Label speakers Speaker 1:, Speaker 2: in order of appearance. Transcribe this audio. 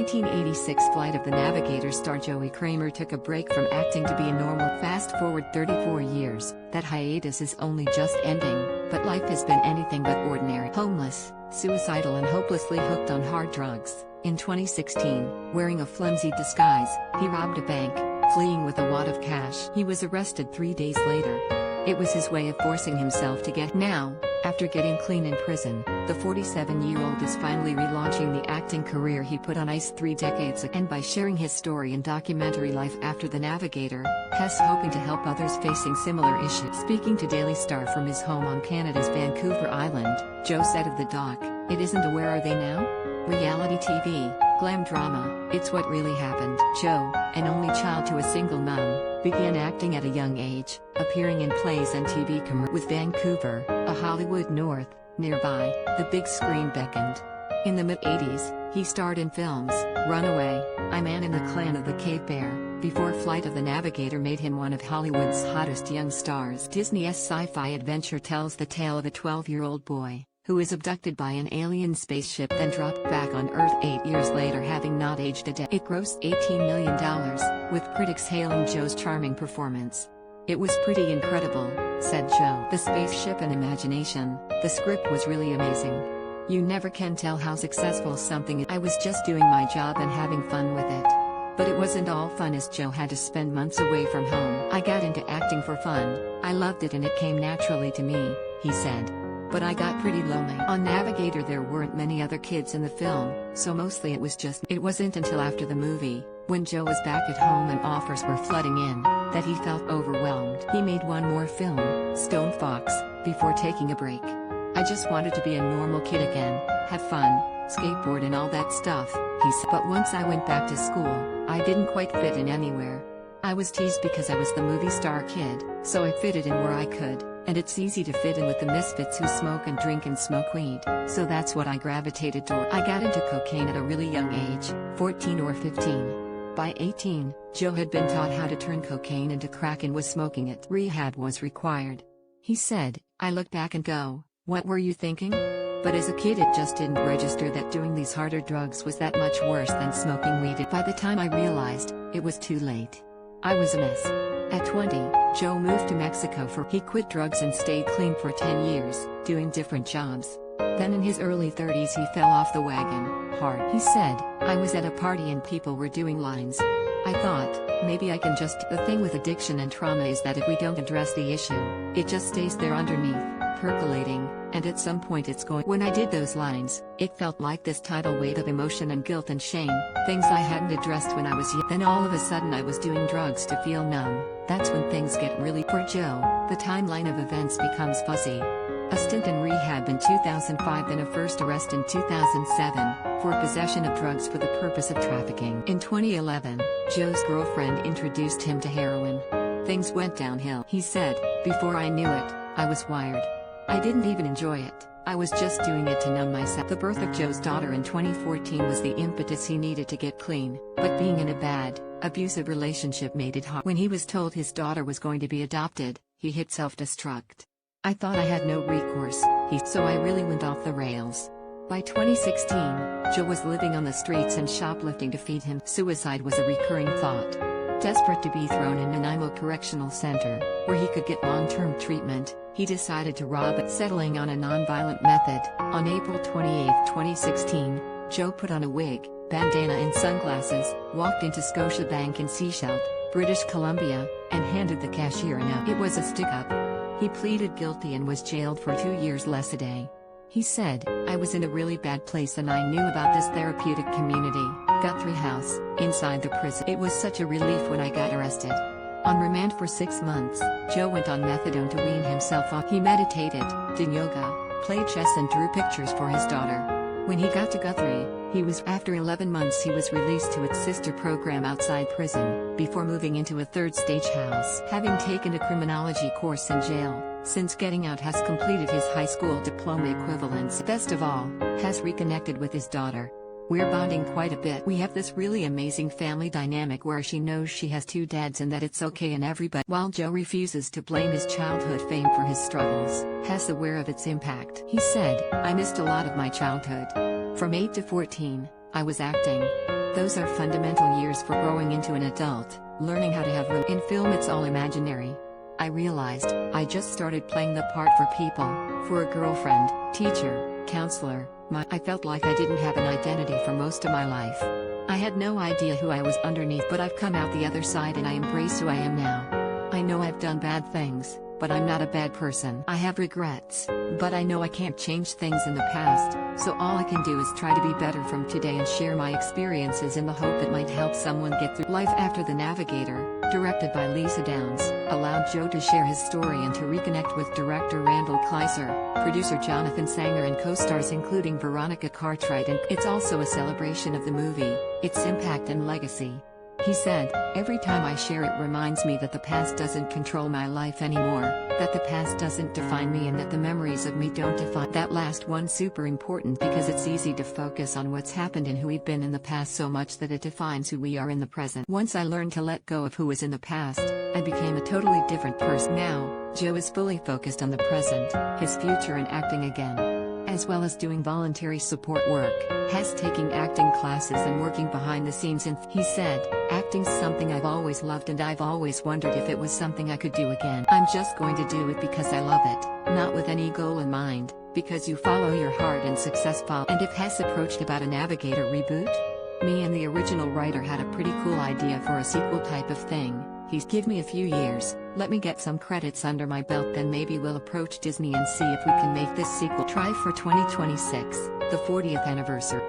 Speaker 1: 1986 Flight of the Navigator star Joey Cramer took a break from acting to be a normal. Fast forward 34 years, that hiatus is only just ending, but life has been anything but ordinary. Homeless, suicidal and hopelessly hooked on hard drugs, in 2016, wearing a flimsy disguise, he robbed a bank, fleeing with a wad of cash. He was arrested 3 days later. It was his way of forcing himself to get now. After getting clean in prison, the 47-year-old is finally relaunching the acting career he put on ice 3 decades ago. And by sharing his story in documentary Life After the Navigator, Hess hoping to help others facing similar issues. Speaking to Daily Star from his home on Canada's Vancouver Island, Joe said of the doc, "It isn't a where are they now? Reality TV, glam drama, it's what really happened." Joe, an only child to a single mom, began acting at a young age, appearing in plays and TV commercials with Vancouver, a Hollywood North, nearby, the big screen beckoned. In the mid-80s, he starred in films, Runaway, I Man in the Clan of the Cave Bear, before Flight of the Navigator made him one of Hollywood's hottest young stars. Disney's sci-fi adventure tells the tale of a 12-year-old boy who is abducted by an alien spaceship then dropped back on Earth 8 years later, having not aged a day. It grossed $18 million, with critics hailing Joe's charming performance. "It was pretty incredible," said Joe. "The spaceship and imagination, the script was really amazing. You never can tell how successful something is. I was just doing my job and having fun with it. But it wasn't all fun as Joe had to spend months away from home. I got into acting for fun, I loved it and it came naturally to me," he said. "But I got pretty lonely." On Navigator there weren't many other kids in the film, so mostly it was just. It wasn't until after the movie, when Joe was back at home and offers were flooding in, that he felt overwhelmed. He made one more film, Stone Fox, before taking a break. "I just wanted to be a normal kid again, have fun, skateboard and all that stuff," he said. "But once I went back to school, I didn't quite fit in anywhere. I was teased because I was the movie star kid, so I fitted in where I could. And it's easy to fit in with the misfits who smoke and drink and smoke weed, so that's what I gravitated toward. I got into cocaine at a really young age, 14 or 15. By 18, Joe had been taught how to turn cocaine into crack and was smoking it. Rehab was required." He said, "I look back and go, what were you thinking? But as a kid it just didn't register that doing these harder drugs was that much worse than smoking weed. By the time I realized, it was too late. I was a mess." At 20, Joe moved to Mexico he quit drugs and stayed clean for 10 years, doing different jobs. Then in his early 30s he fell off the wagon, hard. He said, "I was at a party and people were doing lines. I thought, maybe I can just." The thing with addiction and trauma is that if we don't address the issue, it just stays there underneath, percolating, and at some point it's going. When I did those lines, it felt like this tidal wave of emotion and guilt and shame, things I hadn't addressed when I was young. Then all of a sudden I was doing drugs to feel numb. That's when things get really. For Joe, the timeline of events becomes fuzzy. A stint in rehab in 2005, then a first arrest in 2007, for possession of drugs for the purpose of trafficking. In 2011, Joe's girlfriend introduced him to heroin. Things went downhill. He said, "Before I knew it, I was wired. I didn't even enjoy it, I was just doing it to numb myself." The birth of Joe's daughter in 2014 was the impetus he needed to get clean, but being in a bad, abusive relationship made it hard. When he was told his daughter was going to be adopted, he hit self-destruct. "I thought I had no recourse, so I really went off the rails." By 2016, Joe was living on the streets and shoplifting to feed him. Suicide was a recurring thought. Desperate to be thrown in Nanaimo Correctional Center, where he could get long-term treatment, he decided to rob it. Settling on a non-violent method, on April 28, 2016, Joe put on a wig, bandana and sunglasses, walked into Scotiabank in Sechelt, British Columbia, and handed the cashier a note. It was a stick-up. He pleaded guilty and was jailed for 2 years less a day. He said, "I was in a really bad place and I knew about this therapeutic community, Guthrie House, inside the prison. It was such a relief when I got arrested." On remand for 6 months, Joe went on methadone to wean himself off. He meditated, did yoga, played chess and drew pictures for his daughter. When he got to Guthrie, after 11 months he was released to its sister program outside prison, before moving into a third-stage house. Having taken a criminology course in jail, since getting out has completed his high school diploma equivalence. Best of all, has reconnected with his daughter. "We're bonding quite a bit. We have this really amazing family dynamic where she knows she has 2 dads and that it's okay and everybody." While Joe refuses to blame his childhood fame for his struggles, Hess aware of its impact. He said, "I missed a lot of my childhood. From 8 to 14, I was acting. Those are fundamental years for growing into an adult, learning how to have in film it's all imaginary. I realized, I just started playing the part for people, for a girlfriend, teacher, counselor, I felt like I didn't have an identity for most of my life. I had no idea who I was underneath, but I've come out the other side and I embrace who I am now. I know I've done bad things, but I'm not a bad person. I have regrets, but I know I can't change things in the past, so all I can do is try to be better from today and share my experiences in the hope it might help someone get through. Life After the Navigator, directed by Lisa Downs, allowed Joe to share his story and to reconnect with director Randall Kleiser, producer Jonathan Sanger and co-stars including Veronica Cartwright, and it's also a celebration of the movie, its impact and legacy. He said, "Every time I share it reminds me that the past doesn't control my life anymore, that the past doesn't define me and that the memories of me don't define." That last one super important because it's easy to focus on what's happened and who we've been in the past so much that it defines who we are in the present. Once I learned to let go of who was in the past, I became a totally different person. Now, Joe is fully focused on the present, his future and acting again. As well as doing voluntary support work, has taking acting classes and working behind the scenes, and he said, "Acting's something I've always loved and I've always wondered if it was something I could do again. I'm just going to do it because I love it, not with any goal in mind, because you follow your heart and success follows." And if Hess approached about a Navigator reboot? Me and the original writer had a pretty cool idea for a sequel type of thing. He's give me a few years, let me get some credits under my belt, then maybe we'll approach Disney and see if we can make this sequel. Try for 2026, the 40th anniversary.